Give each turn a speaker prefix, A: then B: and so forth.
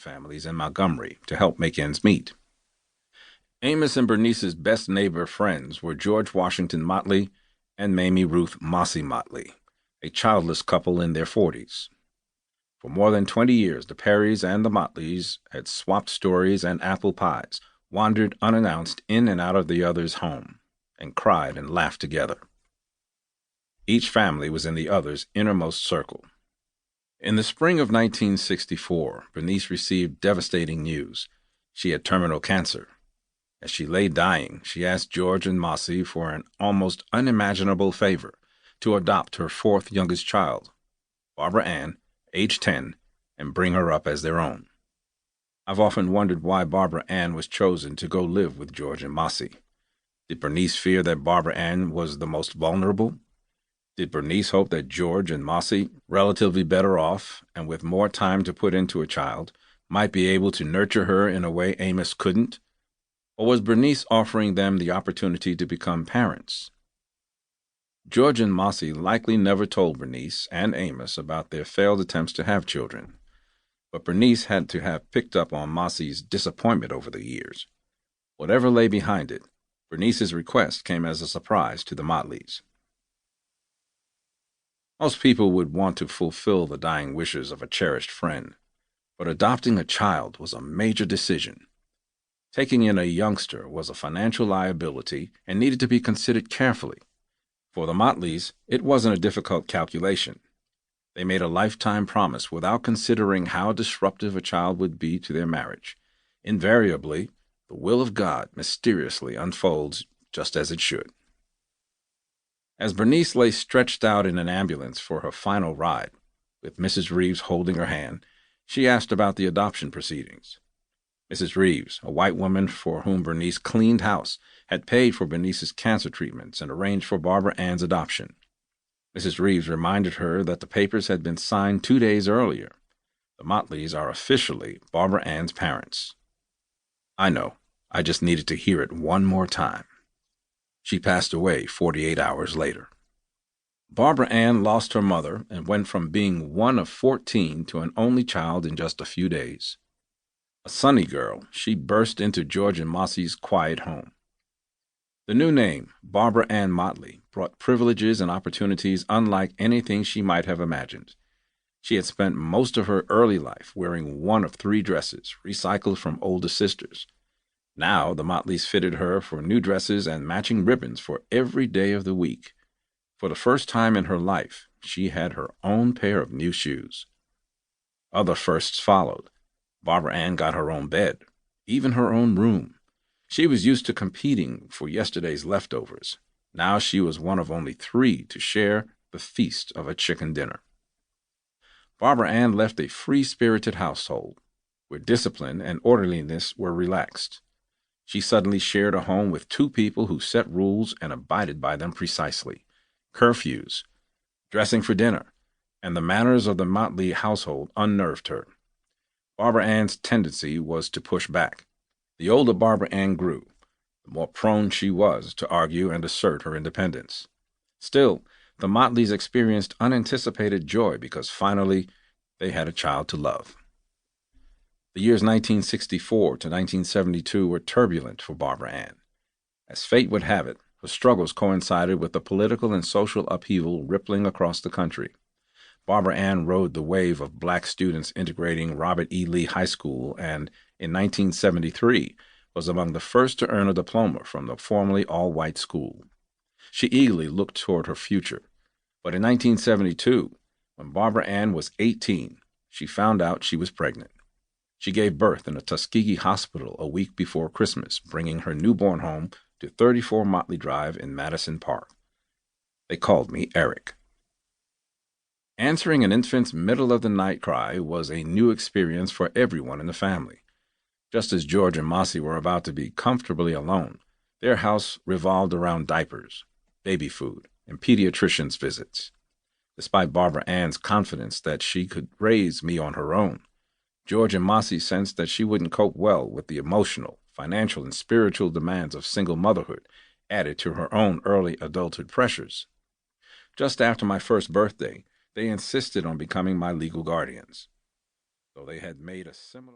A: families in Montgomery to help make ends meet. Amos and Bernice's best neighbor friends were George Washington Motley and Mamie Ruth Mossy Motley, a childless couple in their 40s. For more than 20 years, the Perrys and the Motleys had swapped stories and apple pies, wandered unannounced in and out of the other's home, and cried and laughed together. Each family was in the other's innermost circle. In the spring of 1964, Bernice received devastating news. She had terminal cancer. As she lay dying, she asked George and Mossy for an almost unimaginable favor to adopt her fourth youngest child, Barbara Ann, age 10, and bring her up as their own. I've often wondered why Barbara Ann was chosen to go live with George and Mossy. Did Bernice fear that Barbara Ann was the most vulnerable? Did Bernice hope that George and Mossy, relatively better off and with more time to put into a child, might be able to nurture her in a way Amos couldn't? Or was Bernice offering them the opportunity to become parents? George and Mossy likely never told Bernice and Amos about their failed attempts to have children, but Bernice had to have picked up on Mossy's disappointment over the years. Whatever lay behind it, Bernice's request came as a surprise to the Motleys. Most people would want to fulfill the dying wishes of a cherished friend, but adopting a child was a major decision. Taking in a youngster was a financial liability and needed to be considered carefully. For the Motleys, it wasn't a difficult calculation. They made a lifetime promise without considering how disruptive a child would be to their marriage. Invariably, the will of God mysteriously unfolds just as it should. As Bernice lay stretched out in an ambulance for her final ride, with Mrs. Reeves holding her hand, she asked about the adoption proceedings. Mrs. Reeves, a white woman for whom Bernice cleaned house, had paid for Bernice's cancer treatments and arranged for Barbara Ann's adoption. Mrs. Reeves reminded her that the papers had been signed 2 days earlier. The Motleys are officially Barbara Ann's parents. I know. I just needed to hear it one more time. She passed away 48 hours later. Barbara Ann lost her mother and went from being one of 14 to an only child in just a few days. A sunny girl, she burst into George and Mossy's quiet home. The new name, Barbara Ann Motley, brought privileges and opportunities unlike anything she might have imagined. She had spent most of her early life wearing one of 3 dresses, recycled from older sisters. Now the Motleys fitted her for new dresses and matching ribbons for every day of the week. For the first time in her life, she had her own pair of new shoes. Other firsts followed. Barbara Ann got her own bed, even her own room. She was used to competing for yesterday's leftovers. Now she was one of only 3 to share the feast of a chicken dinner. Barbara Ann left a free-spirited household, where discipline and orderliness were relaxed. She suddenly shared a home with 2 people who set rules and abided by them precisely: curfews, dressing for dinner, and the manners of the Motley household unnerved her. Barbara Ann's tendency was to push back. The older Barbara Ann grew, the more prone she was to argue and assert her independence. Still, the Motleys experienced unanticipated joy because finally they had a child to love. The years 1964 to 1972 were turbulent for Barbara Ann. As fate would have it, her struggles coincided with the political and social upheaval rippling across the country. Barbara Ann rode the wave of black students integrating Robert E. Lee High School and, in 1973, was among the first to earn a diploma from the formerly all-white school. She eagerly looked toward her future. But in 1972, when Barbara Ann was 18, she found out she was pregnant. She gave birth in a Tuskegee hospital a week before Christmas, bringing her newborn home to 34 Motley Drive in Madison Park. They called me Eric. Answering an infant's middle-of-the-night cry was a new experience for everyone in the family. Just as George and Mossy were about to be comfortably alone, their house revolved around diapers, baby food, and pediatrician's visits. Despite Barbara Ann's confidence that she could raise me on her own, George and Mossy sensed that she wouldn't cope well with the emotional, financial, and spiritual demands of single motherhood, added to her own early adulthood pressures. Just after my first birthday, they insisted on becoming my legal guardians, though they had made a similar